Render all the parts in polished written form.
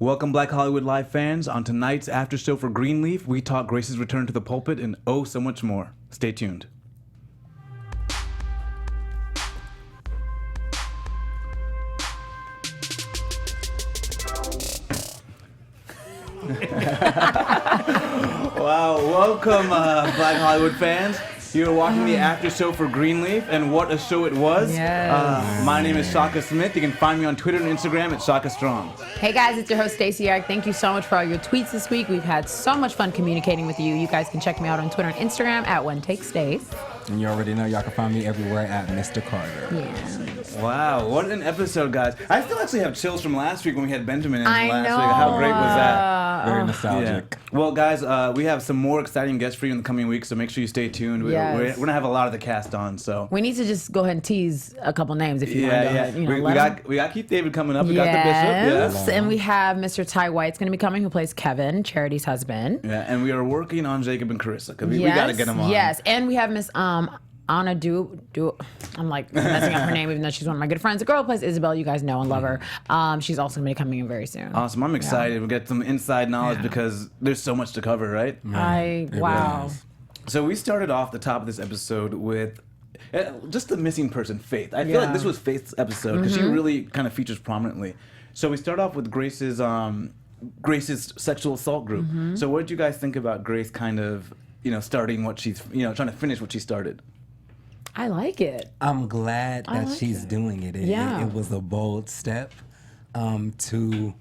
Welcome, Black Hollywood Live fans. On tonight's Aftershow for Greenleaf, we talk Grace's return to the pulpit and oh so much more. Stay tuned. Wow, welcome, Black Hollywood fans. You're watching the After Show for Greenleaf, and what a show it was. Yes. My name is Shaka Smith. You can find me on Twitter and Instagram at Shaka Strong. Hey guys, it's your host Stacy. Thank you so much for all your tweets this week. We've had so much fun communicating with you. You guys can check me out on Twitter and Instagram at OneTakeStace. And you already know y'all can find me everywhere at Mr. Carter. Yeah. Wow, what an episode, guys. I still actually have chills from last week when we had Benjamin in I last know. week. How great was that? Very nostalgic. Yeah. Well, guys, we have some more exciting guests for you in the coming weeks, so make sure you stay tuned. Yes. We're going to have a lot of the cast on, so. We need to just go ahead and tease a couple names if you want to go ahead. You know, we got Keith David coming up. We yes. got the Bishop. And we have Mr. Ty White's going to be coming, who plays Kevin, Charity's husband. Yeah, and we are working on Jacob and Carissa, because we got to get them on. Yes, and we have Miss Anna I'm like messing up her name, even though she's one of my good friends. The girl who plays Isabel, you guys know and love her. She's also going to be coming in very soon. Awesome. I'm excited. We'll get some inside knowledge because there's so much to cover, right? Wow. So we started off the top of this episode with just the missing person, Faith. I feel like this was Faith's episode because she really kind of features prominently. So we start off with Grace's sexual assault group. So what did you guys think about Grace kind of, starting what she's, trying to finish what she started? I like it. I'm glad that she's doing it. Yeah. It was a bold step to,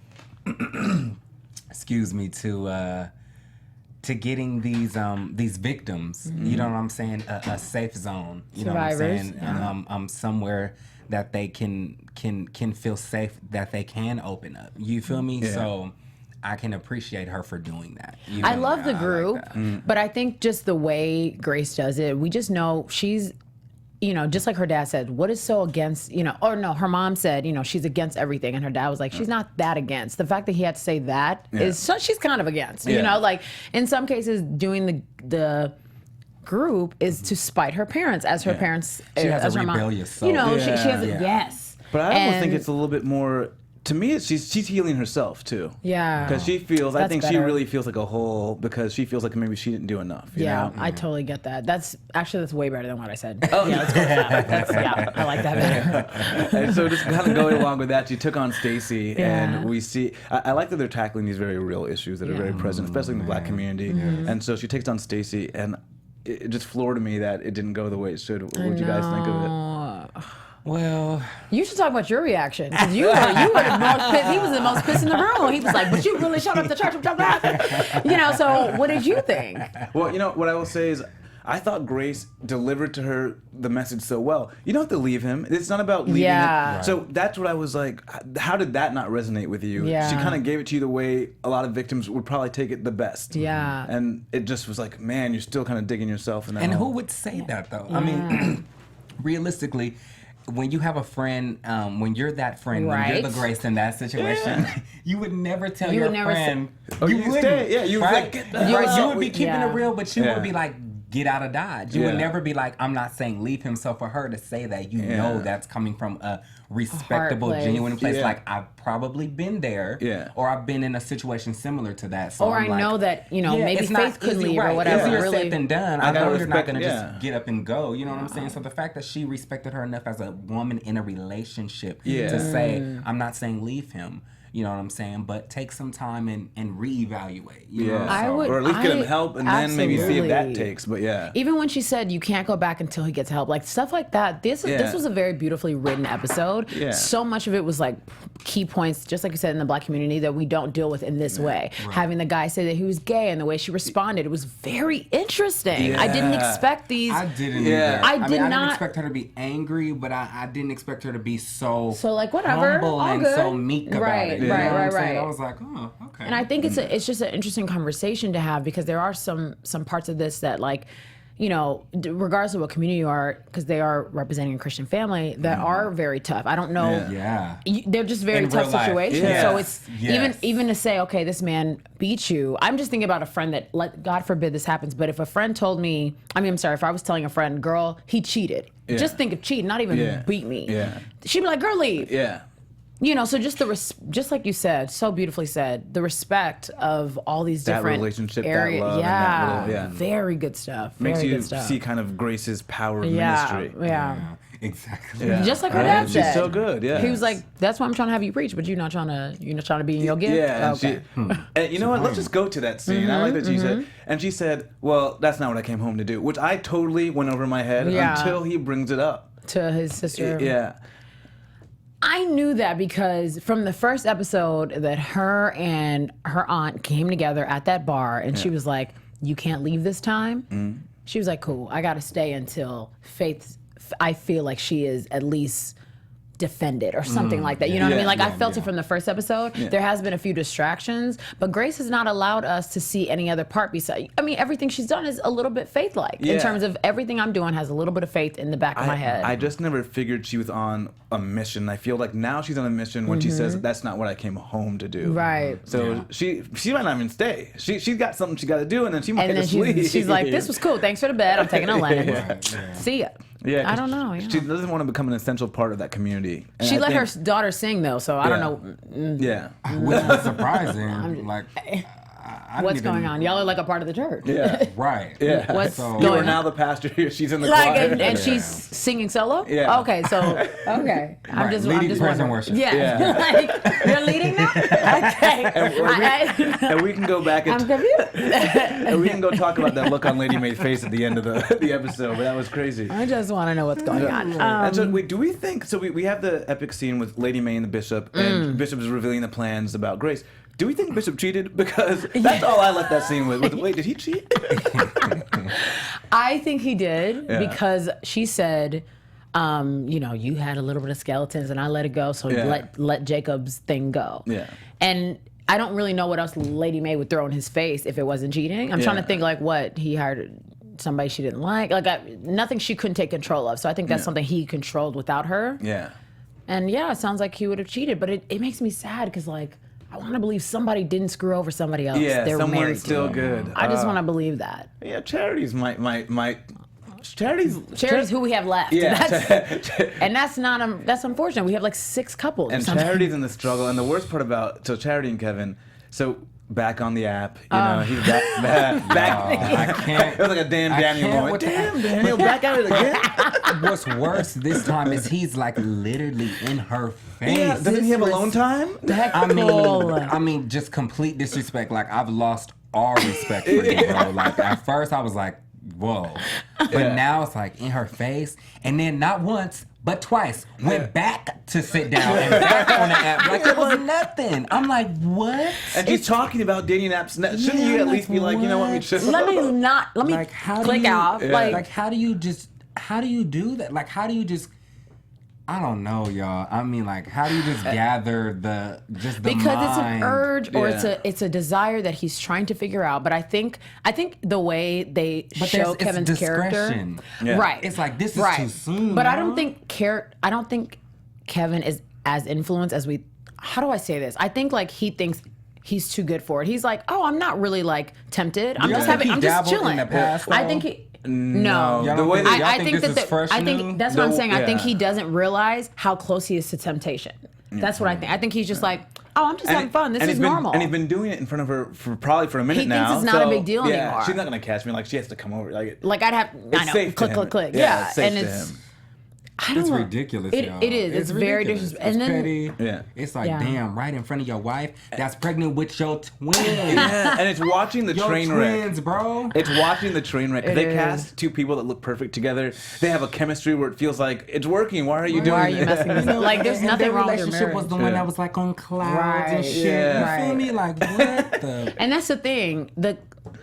excuse me, to getting these victims. You know what I'm saying? A safe zone. You know what I'm saying? And somewhere that they can feel safe, that they can open up. You feel me? Yeah. So I can appreciate her for doing that. I love the group, but I think just the way Grace does it, we just know she's, just like her dad said, what is so against, or no, her mom said, she's against everything. And her dad was like, she's not that against. The fact that he had to say that is, so she's kind of against, like in some cases doing the group is to spite her parents as her parents. She has as a her rebellious soul. She has yes. But I almost think it's a little bit more. To me, she's healing herself too. Yeah. Because she feels, I think she better. really feels like a whole, because she feels like maybe she didn't do enough. You know? I totally get that. That's way better than what I said. Oh, yeah, let's go with that. I like that better. And so just kind of going along with that, she took on Stacy, and we see, I like that they're tackling these very real issues that are very present, especially in the Black community. And so she takes on Stacy, and it just floored me that it didn't go the way it should. What did you guys think of it? Well, you should talk about your reaction, because you were the most pissed. He was the most pissed in the room. He was like, "But you really showed up to church." So what did you think? Well, what I will say is, I thought Grace delivered to her the message so well. You don't have to leave him. It's not about leaving it. Right. So that's what I was like, how did that not resonate with you? Yeah. She kind of gave it to you the way a lot of victims would probably take it the best. Yeah. And it just was like, man, you're still kind of digging yourself in that and hole. who would say that though? I mean, realistically, when you have a friend, when you're that friend, when you're the Grace in that situation, you would never tell your friend. You wouldn't. Stay. Yeah, you would right? like, get the hell You out. would be keeping it real, but you would be like, get out of Dodge. You would never be like, I'm not saying leave him. So for her to say that, you know that's coming from a respectable, genuine place. Yeah. Like, I've probably been there, or I've been in a situation similar to that. So or I'm I know that, maybe Faith could leave or whatever. Easier really said than done. I know you're not going to yeah. just get up and go. You know what I'm saying? So the fact that she respected her enough as a woman in a relationship to say, I'm not saying leave him. You know what I'm saying? But take some time and reevaluate. You know? Or at least get him help and then maybe see if that takes. But even when she said you can't go back until he gets help, like stuff like that. This was a very beautifully written episode. Yeah. So much of it was like key points, just like you said, in the Black community that we don't deal with in this way. Right. Having the guy say that he was gay and the way she responded, it was very interesting. Yeah. I didn't expect these. I didn't either. I didn't expect her to be angry, but I didn't expect her to be so like whatever, humble all and good. so meek about it. Right. I was like, oh, okay. And I think it's just an interesting conversation to have, because there are some parts of this that, like, regardless of what community you are, because they are representing a Christian family, that are very tough. I don't know. They're just very tough situations. Yes. So it's even to say, okay, this man beat you. I'm just thinking about a friend that, God forbid this happens, but if a friend told me, if I was telling a friend, girl, he cheated. Just think of cheating, not even beat me. She'd be like, girl, leave. so just like you said, so beautifully said, the respect of all these that different relationship, areas. that love, Yeah, and that very good stuff. makes very you good stuff. see kind of Grace's power of Yeah, ministry. yeah. Exactly. Yeah. Just like her dad She's said. so good. Yeah, He was like, "That's why I'm trying to have you preach, but you're not trying to be in your gift." Yeah, and Okay. and you know what? Let's just go to that scene. I like that she said, and she said, "Well, that's not what I came home to do," which I totally went over my head until he brings it up To his sister. Yeah, I knew that because from the first episode that her and her aunt came together at that bar, and she was like, "You can't leave this time." She was like, "Cool, I got to stay until I feel like she is at least defended or something like that." You know what I mean? Like I felt it from the first episode. There has been a few distractions, but Grace has not allowed us to see any other part besides. I mean, everything she's done is a little bit faith-like in terms of everything I'm doing has a little bit of faith in the back of my head. I just never figured she was on a mission. I feel like now she's on a mission when she says, "That's not what I came home to do." Right. So she might not even stay. She's got something she got to do, and then she might And then just leave. she's like, "This was cool. Thanks for the bed. I'm taking a lens. See ya." Yeah, I don't know. Yeah. She doesn't want to become an essential part of that community. And She I let her think- daughter sing though, so I don't know. Yeah. Which was surprising. Like, I What's didn't even- going on. Y'all are like a part of the church. Yeah. Right. Yeah. What's So- You are going now on? the pastor here. She's in the Like, choir. and she's singing solo? Yeah. Okay, so, okay. I'm Right, just leading I'm just praise and wondering. worship. Yeah. Like, you're leading now? Okay. And we can go back and, I'm confused. and we can go talk about that look on Lady Mae's face at the end of the episode, but that was crazy. I just want to know what's going on. And so do we think, so we have the epic scene with Lady Mae and the Bishop, and Bishop is revealing the plans about Grace. Do we think Bishop cheated? Because that's all I left that scene with. Wait, did he cheat? I think he did Yeah. because she said, you had a little bit of skeletons and I let it go, so let Jacob's thing go. Yeah. And I don't really know what else Lady Mae would throw in his face if it wasn't cheating. I'm trying to think like what he hired somebody she didn't like nothing she couldn't take control of. So I think that's something he controlled without her. Yeah. And it sounds like he would have cheated, but it makes me sad because like I want to believe somebody didn't screw over somebody else. Yeah, they were married someone's still to. good. I just want to believe that. Yeah, Charity's Charity's who we have left. Yeah. And that's that's unfortunate. We have like 6 couples. And or something. Charity's in the struggle. And the worst part about Charity and Kevin, back on the app, he's back. I can't. It was like a damn Daniel can't moment. with Damn Daniel, back at it again. What's worse this time is he's like literally in her face. Yeah, doesn't he have alone time? I mean, just complete disrespect. Like I've lost all respect for you, bro. Like at first I was like, whoa, but now it's like in her face, and then not once but twice went back to sit down and back on the app like it was nothing. I'm like, what? And she's talking about dating apps. Shouldn't you at least be like, you know what, we should. Let me Like how click do you, off. Like how do you do that? Like how do you just I don't know, y'all. I mean, like, how do you just gather the because mind? it's an urge or Yeah. it's a desire that he's trying to figure out. But I think the way they show it's Kevin's character, discretion. Yeah. right? It's like this is too soon. But I y'all. don't think Kevin is as influenced as we. How do I say this? I think like he thinks he's too good for it. He's like, oh, I'm not really like tempted. I'm y'all just think he I'm just dabbled in chilling. the past, I though? think he. No. No, The way that- y'all I think think this is fresh I new? think that's what I'm No, saying. I think yeah. he doesn't realize how close he is to temptation. That's what I think. I think he's just like, oh, I'm just having fun. This is normal. And he's been doing it in front of her for probably a minute He now. thinks it's not a so, big deal yeah, anymore. She's not gonna catch me. Like she has to come over. Like I'd have, I know, safe to click, him. click, click. Yeah, Yeah, it's safe and to it's. him. I don't It's know. ridiculous, It- y'all. it is. It's very ridiculous. disrespectful. And then- petty. Yeah. It's like, Yeah. damn, right in front of your wife that's pregnant with your twin. Yeah, and it's watching the Your train twins, wreck. bro. It's watching the train wreck. It They is. cast two people that look perfect together. They have a chemistry where it feels like it's working. Why are you doing Why are you this? messing this up? Like, there's And nothing their wrong with your relationship marriage. was the one that was like on clouds and Right. shit. Yeah. You feel me? Like what the? And that's the thing.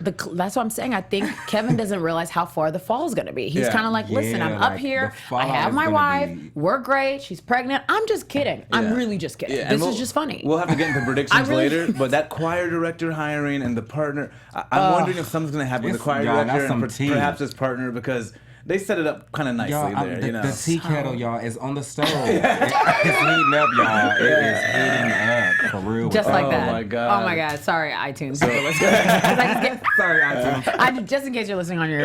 That's what I'm saying. I think Kevin doesn't realize how far the fall is going to be. He's Yeah. kind of like, listen, Yeah, I'm up like, here. the I fallout have is my gonna wife. be- We're great. She's pregnant. I'm just kidding. I'm Yeah. really just kidding. Yeah, and This we'll- is just funny. We'll have to get into predictions really- later, but that choir director hiring and the partner, I'm wondering if something's going to happen with the It's- choir y'all, that's director some and tea. perhaps his partner, because they set it up kind of nicely Y'all, there. the tea kettle, y'all, is on the stove. It's heating up, y'all. It is heating up for real. Just like that. Oh my God. Oh my God. Sorry, iTunes. Sorry, iTunes. Just in case you're listening on your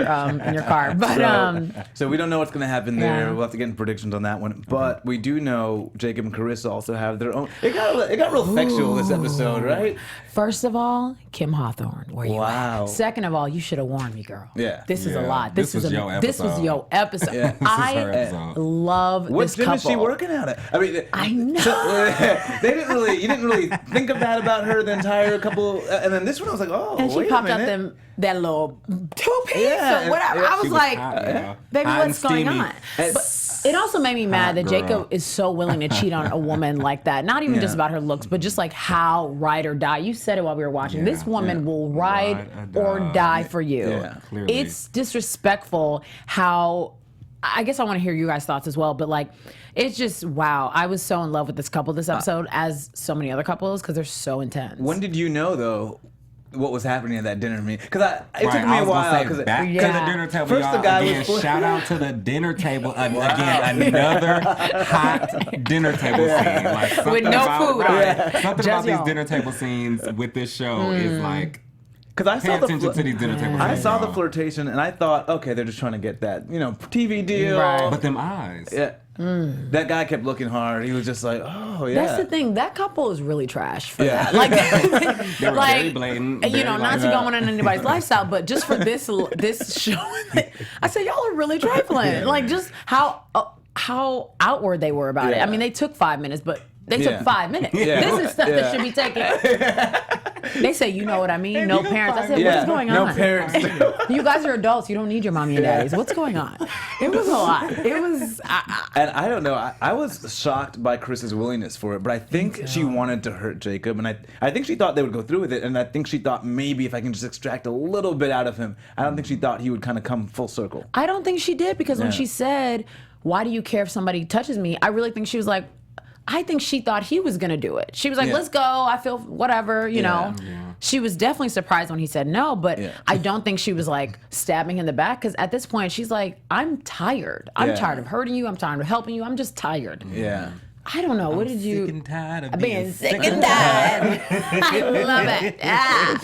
in your car. But so we don't know what's going to happen there. Yeah. We'll have to get into predictions on that one. But we do know Jacob and Carissa also have their own. It got real sexual this episode, right? First of all, Kim Hawthorne, where you Wow. at? Second of all, you should have warned me, girl. Yeah. This is a Yeah. lot. This was your This was episode. your episode. Yeah. I her episode. love What this gym couple. is she working at? I mean, I know. you didn't really think of that about her the entire couple, and then this one I was like, oh, And she wait popped a out minute. that little two-piece Yeah, or whatever. yeah, I was She was like, hot, girl. baby, Hot and what's going steamy. on? But it also made me mad that girl. Jacob is so willing to cheat on a woman like that. Not even Yeah. just about her looks, but just like how ride or die. You said it while we were watching. Yeah, This woman yeah. will ride or die for you. Yeah. Clearly. It's disrespectful how. I guess I want to hear you guys' thoughts as well, but like, it's just wow. I was so in love with this couple this episode, as so many other couples, because they're so intense. When did you know though what was happening at that dinner meeting? Because it Right, took me I a was gonna while. say, Because back to Yeah. the dinner table, First y'all. the guy Again, was- shout out to the dinner table. Again, another hot dinner table scene. Like, something With no about, food on it. Something Just about these y'all. dinner table scenes with this show is like, Because I pay saw the attention to these dinner table I scenes. saw the y'all. flirtation and I thought, okay, they're just trying to get that TV deal. Right. But them eyes. Yeah. That guy kept looking hard. He was just like, oh yeah. That's the thing. That couple is really trash for Yeah. that. Like, They were very blatant. You very know, not like- to go on anybody's lifestyle, but just for this show, I said y'all are really trifling. Like just how outward they were about it. I mean, they took 5 minutes, but they Yeah. took 5 minutes. Yeah. This is stuff Yeah. that should be taken. They say, you know what I mean? No You parents. I find- said, what's going on? No parents. You guys are adults. You don't need your mommy and daddies. What's going on? It was a lot. It was. And I don't know. I was shocked by Chris's willingness for it, but I think she wanted to hurt Jacob, and I think she thought they would go through with it, and I think she thought maybe if I can just extract a little bit out of him, I don't think she thought he would kind of come full circle. I don't think she did because when Yeah. she said, "Why do you care if somebody touches me?" I really think she was like, I think she thought he was gonna do it. She was like, Yeah. "Let's go. I feel whatever," you know. Yeah. She was definitely surprised when he said no, but Yeah. I don't think she was like stabbing him in the back because at this point she's like, "I'm tired. I'm Yeah. tired of hurting you. I'm tired of helping you. I'm just tired." Yeah. I don't know. What did you? Sick and tired of Being sick and tired. I love it. Ah.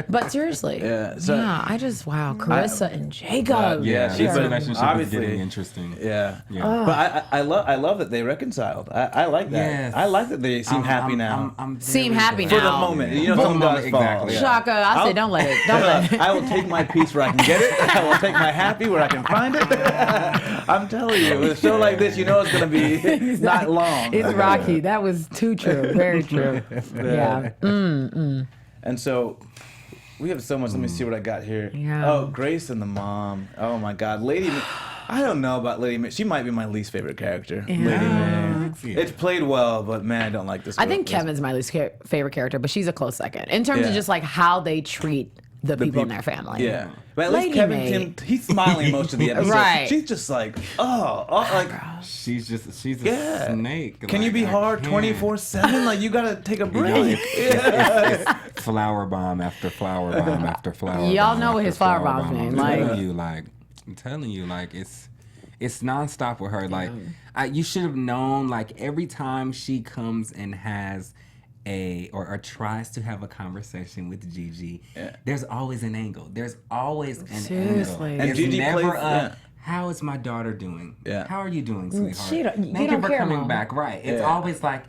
But seriously, Yeah, so- I just wow, Carissa and Jacob. Yeah, She- this but relationship is obviously- getting interesting. Yeah. Yeah. But I love that they reconciled. I like that. Yes. I like that they seem happy now. I'm Seem very happy glad. For the now. moment. Yeah. You know, For the some moment, does fall. exactly. Yeah. Shaka, I say don't let it. I will take my piece where I can get it. I will take my happy where I can find it. I'm telling you, with a show like this, you know it's going to be not long. It's Rocky. That was too true. Very true. Yeah. And so we have so much. Let me see what I got here. Yeah. Oh, Grace and the mom. Oh my God, Lady. I don't know about Lady Mae. She might be my least favorite character. Lady Mae. Yeah. It's played well, but man, I don't like this. I girl. think Kevin's my least favorite character, but she's a close second in terms Yeah. of just like how they treat the people in their family. Yeah. But at least Lady Kevin Mae. he's smiling most of the episode. Right. She's just like, like, She's a yeah. snake. Can you Like, be I hard can't. 24/7? Like you gotta take a You know, break. it's flower bomb after flower bomb after flower. Y'all bomb know what after his flower flower bomb's bomb. name, like- I'm telling you, like it's nonstop with her. Like you should have known. Like every time she comes and has or tries to have a conversation with Gigi, there's always an angle. There's always an Seriously. angle. And It's Gigi never plays- a. yeah. How is my daughter doing? Yeah. How are you doing, sweetheart? She don't- you Thank don't you for care, coming Mom. back. Right. It's Yeah. always like,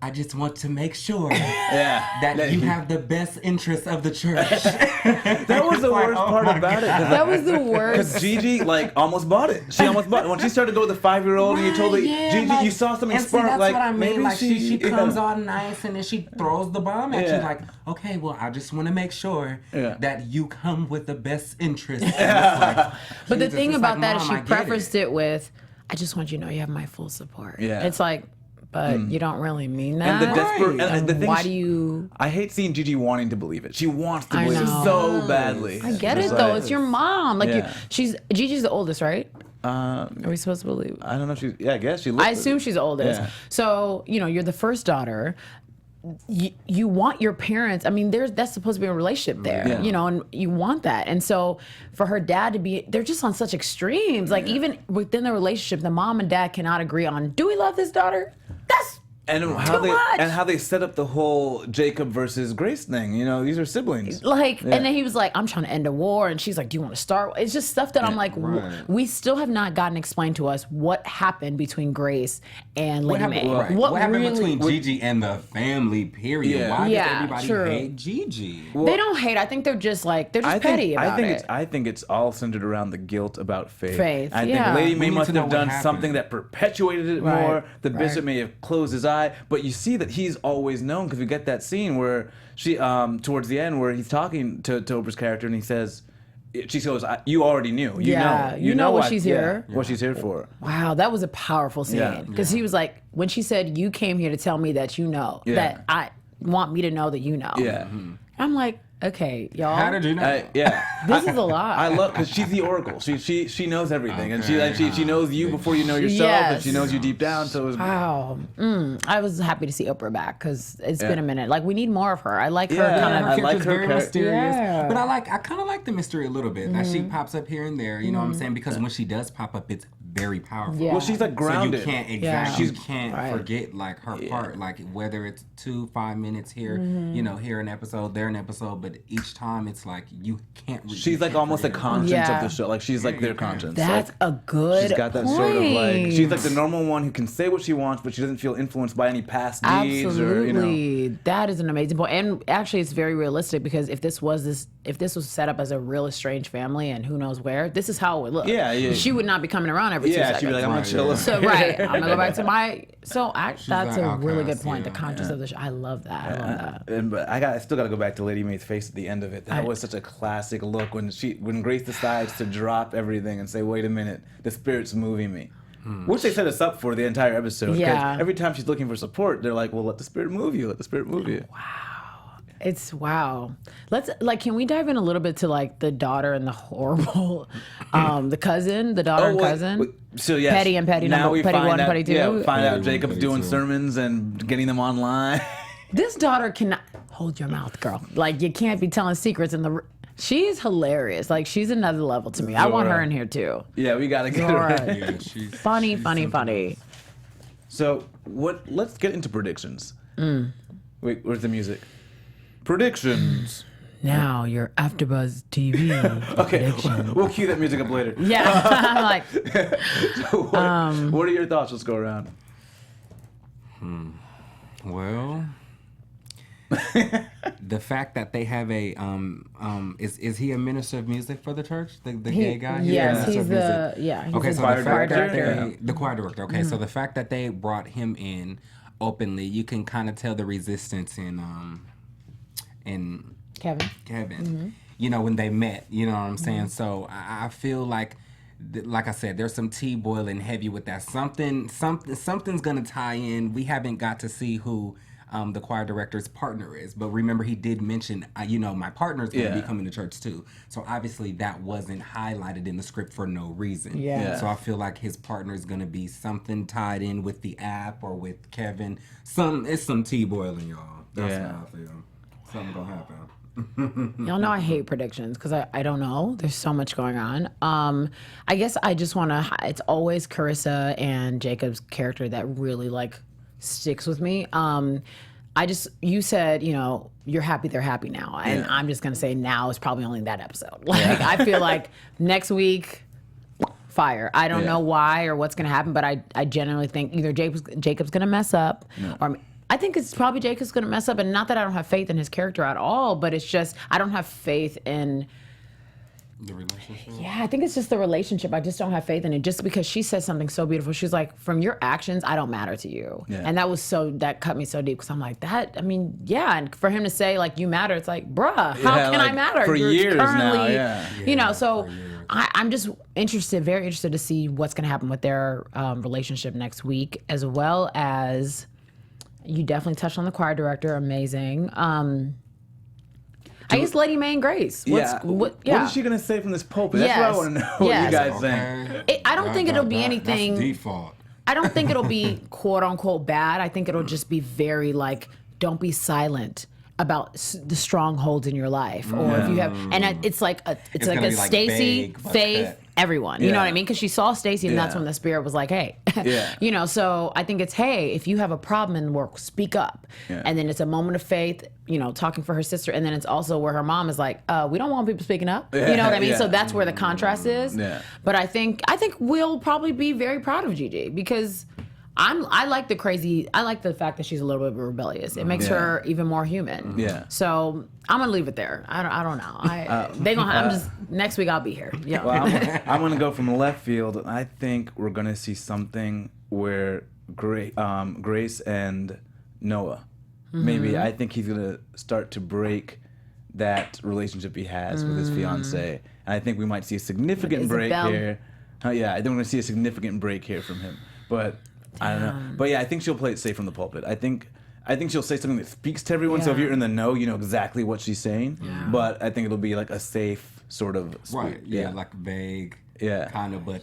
I just want to make sure Yeah. that you have the best interests of the church. That was the worst part about it. That was the Because worst. Gigi almost bought it. She almost bought it. When she started to go with the 5-year-old and you told her, Gigi, you saw something and spark. see, that's like what I mean. maybe Like she comes yeah. all nice and then she throws the bomb at Yeah. you. Like, okay, well, I just want to make sure Yeah. that you come with the best interests. And it's like, But the Jesus, thing it's about like, that is Mom, she I get prefaced it with, "I just want you to know you have my full support." Yeah. It's like, but you don't really mean that. And the desperate. Right. And the thing Why she- do you? I hate seeing Gigi wanting to believe it. She wants to I believe it know. so badly. I get It's it though. like- It's your mom. Like Yeah. Gigi's the oldest, right? Um, Are we supposed to believe? I don't know if she's. Yeah, I guess she. Looks I assume she's the oldest. Yeah. So, you're the first daughter. you want your parents. I mean, that's supposed to be a relationship there, you know, and you want that. And so for her dad to be, they're just on such extremes. Like even within the relationship, the mom and dad cannot agree on, do we love this daughter? That's and how they set up the whole Jacob versus Grace thing. You know, these are siblings. Like, and then he was like, I'm trying to end a war. And she's like, do you want to start? It's just stuff that I'm like, we still have not gotten explained to us what happened between Grace and Lady Mae. What happened between Gigi and the family, period? Why does everybody hate Gigi? Well, they don't hate. I think they're just like, they're just petty about it. I think it's all centered around the guilt about Faith. I think Lady Mae must have done something that perpetuated it more. The bishop may have closed his eye, but you see that he's always known, because we get that scene where she, towards the end, where he's talking to Oprah's character, and he says, she goes, you already knew. You know what she's here. What she's here for. Wow, that was a powerful scene. Because he was like, when she said, you came here to tell me that you know, that I want me to know that you know. Yeah. I'm like, okay, y'all. How did you know? This is a lot. I love, because she's the oracle. She knows everything, and she knows you before you know yourself, and she knows you deep down. So it was, wow. I was happy to see Oprah back, because it's been a minute. Like, we need more of her. I like her kind of. I like her very mysterious, but I kind of like the mystery a little bit. That she pops up here and there. You know what I'm saying? Because when she does pop up, it's very powerful. Well, she's like grounded. So you can't forget like her part, like whether it's 2-5 minutes here, you know, here an episode, there an episode, but each time it's like you can't. She's like almost the conscience of the show. Like she's like their conscience. That's like, a good. She's got that sort of like, she's like the normal one who can say what she wants, but she doesn't feel influenced by any past deeds or, you know. That is an amazing point, and actually it's very realistic, because if this was set up as a real estranged family and who knows where, this is how it would look. She would not be coming around every 2 seconds. She'd be like, I'm gonna chill. So I'm gonna go back to my. That's a really good point. The conscience of the show. I love that. I love that. But I still got to go back to Lady Mae's face at the end of it. That was such a classic look when Grace decides to drop everything and say, "Wait a minute, the spirit's moving me." Which they set us up for the entire episode. Yeah. Every time she's looking for support, they're like, "Well, let the spirit move you. Let the spirit move you." Wow. Let's can we dive in a little bit to like the daughter and the horrible, the cousin, the daughter and cousin. So yes, Petty and Petty. Now we Petty find 1, out, Petty 2. Find out Jacob's doing sermons and getting them online. This daughter cannot hold your mouth, girl. Like you can't be telling secrets in the. She's hilarious. Like she's another level to me. I want her in here too. Yeah, we gotta get her. She's funny. So let's get into predictions. Wait, where's the music? Predictions. Now your AfterBuzz TV. Okay, we'll cue that music up later. Yeah, I'm like. So what are your thoughts? Let's go around. Well, the fact that they have a is he a minister of music for the church? The gay guy? Yes, he's the okay, so choir director. The choir director. Okay, so the fact that they brought him in openly, you can kind of tell the resistance in Kevin. You know, when they met, you know what I'm saying? So I feel like I said, there's some tea boiling heavy with that. Something's gonna tie in. We haven't got to see who the choir director's partner is, but remember he did mention, my partner's gonna be coming to church too. So obviously that wasn't highlighted in the script for no reason. So I feel like his partner's gonna be something tied in with the app or with Kevin. It's some tea boiling, y'all. That's how I feel. Something gonna happen. Y'all know I hate predictions because I don't know. There's so much going on. I guess I just want to. It's always Carissa and Jacob's character that really like sticks with me. You said, you're happy they're happy now, and I'm just gonna say now is probably only that episode. Like I feel like next week. Fire. I don't know why or what's gonna happen, but I genuinely think either Jacob's gonna mess up, or I think it's probably Jacob's going to mess up, and not that I don't have faith in his character at all, but it's just I don't have faith in the relationship. Yeah, I think it's just the relationship. I just don't have faith in it. Just because she said something so beautiful, she's like, "From your actions, I don't matter to you," and that cut me so deep because I'm like, that. I mean, and for him to say like you matter, it's like, bruh, how can I matter? For years now, so. I'm just very interested to see what's going to happen with their relationship next week, as well as. You definitely touched on the choir director. Amazing. I guess Lady Mae and Grace. What is she going to say from this pulpit? That's what I want to know what you guys think. I don't think it'll be anything. That's default. I don't think it'll be quote unquote bad. I think it'll just be very like don't be silent about the strongholds in your life, or if you have, and it's like a Stacy, Faith, everyone. You know what I mean? Because she saw Stacy, and that's when the Spirit was like, "Hey," you know. So I think it's, "Hey, if you have a problem in work, speak up." And then it's a moment of faith, you know, talking for her sister, and then it's also where her mom is like, "We don't want people speaking up." You know what I mean? So that's where the contrast is. But I think we'll probably be very proud of Gigi, because I like the fact that she's a little bit rebellious. It makes her even more human. So I'm gonna leave it there. I don't know. Next week I'll be here. Yeah. Well, I'm gonna go from left field. I think we're gonna see something where Grace and Noah. Maybe I think he's gonna start to break that relationship he has with his fiance, and I think we might see a significant break here. I think we're gonna see a significant break here from him, but. I don't know. But yeah, I think she'll play it safe from the pulpit. I think she'll say something that speaks to everyone. So if you're in the know, you know exactly what she's saying. But I think it'll be like a safe sort of like vague, kind of, but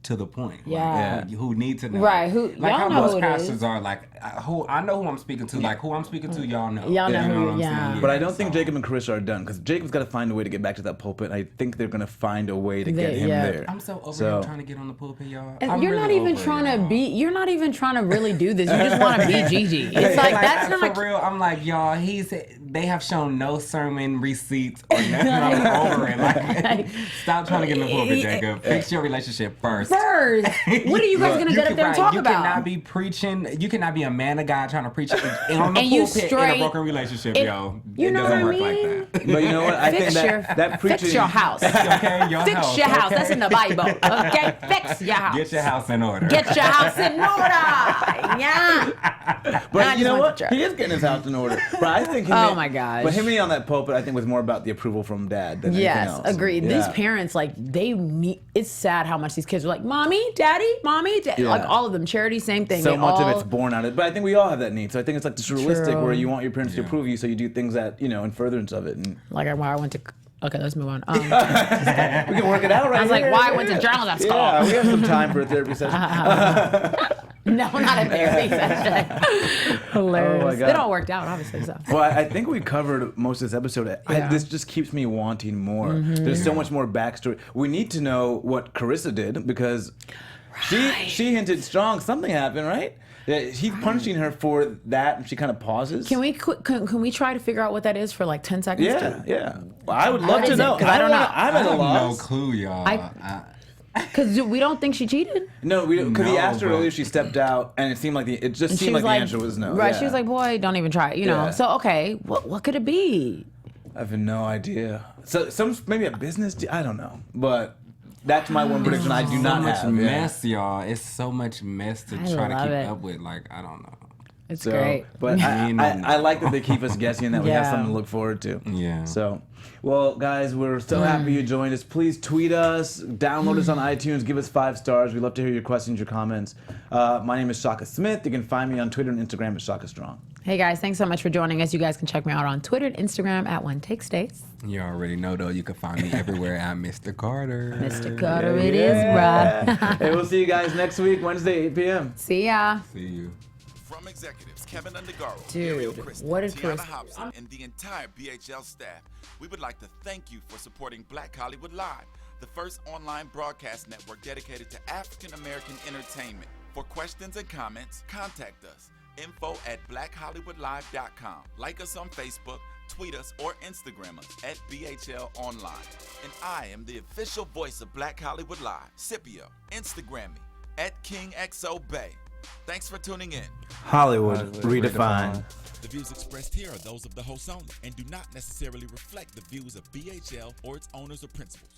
to the point. Who need to know. Right. Like how most pastors are, like, I know who I'm speaking to. Like, who I'm speaking to, y'all know. Y'all know who, what I'm saying? But I don't think Jacob and Carissa are done, because Jacob's got to find a way to get back to that pulpit. I think they're going to find a way to get him there. I'm so over him trying to get on the pulpit, y'all. You're really not even trying to really do this. You just want to be Gigi. It's like that's not for real. I'm like, y'all, they have shown no sermon receipts or nothing. I'm over it. Like, stop trying to get in the pulpit, Jacob. Fix your relationship first. What are you guys going to get up there and talk about? You cannot be preaching. You cannot be a man of God trying to preach on the pulpit in a broken relationship, yo. It doesn't work like that. But you know what? I think that preaching... Fix your house. Okay, Fix your house. That's in the Bible. Okay? Fix your house. Get your house in order. Get your house in order. Yeah. But you know what? He is getting his house in order. But I think my gosh. But him being on that pulpit, I think, was more about the approval from Dad than anything else. Yes, agreed. These parents, like, it's sad how much these kids are like, Mommy, Daddy, like all of them. Charity, same thing. So much of it's born out of it. But I think we all have that need. So I think it's like this realistic where you want your parents to approve of you, so you do things that, you know, in furtherance of it. And like why I went to... Okay, let's move on. We can work it out right I was like, why I went to journalism school. Yeah, we have some time for a therapy session. No, not a therapy session. Hilarious. Oh my God. It all worked out, obviously. So. Well, I think we covered most of this episode. This just keeps me wanting more. There's so much more backstory. We need to know what Carissa did, because she hinted strong something happened, right? Yeah, he's punishing her for that, and she kind of pauses. Can we try to figure out what that is for like 10 seconds? Yeah. Well, I would love to know. Because I don't know. I'm at a loss. No clue, y'all. Because we don't think she cheated. No, we don't. Because he asked her earlier, she stepped out, and it seemed like the answer was no. Right? She was like, "Boy, don't even try it." You know. So okay, what could it be? I have no idea. So maybe a business. I don't know, but. That's my one prediction I do not have. So much mess, y'all. It's so much mess to try to keep up with. Like, I don't know. It's great. But I like that they keep us guessing and that we have something to look forward to. Yeah. So, well, guys, we're so happy you joined us. Please tweet us, download us on iTunes, give us 5 stars. We'd love to hear your questions, your comments. My name is Shaka Smith. You can find me on Twitter and Instagram at Shaka Strong. Hey guys, thanks so much for joining us. You guys can check me out on Twitter and Instagram at OneTakeStace. You already know, though. You can find me everywhere at Mr. Carter. Mr. Carter, it is, bruh. Hey, we'll see you guys next week, Wednesday, 8 p.m. See ya. See you. From executives Kevin Undergaro, Dude, Ariel Christie, what is Tiana Chris? Hobson, and the entire BHL staff, we would like to thank you for supporting Black Hollywood Live, the first online broadcast network dedicated to African American entertainment. For questions and comments, contact us. info@blackhollywoodlive.com. Like us on Facebook, tweet us, or Instagram us at BHL Online. And I am the official voice of Black Hollywood Live, Scipio. Instagram me at KingXOBay. Thanks for tuning in. Hollywood redefined. The views expressed here are those of the host only and do not necessarily reflect the views of BHL or its owners or principals.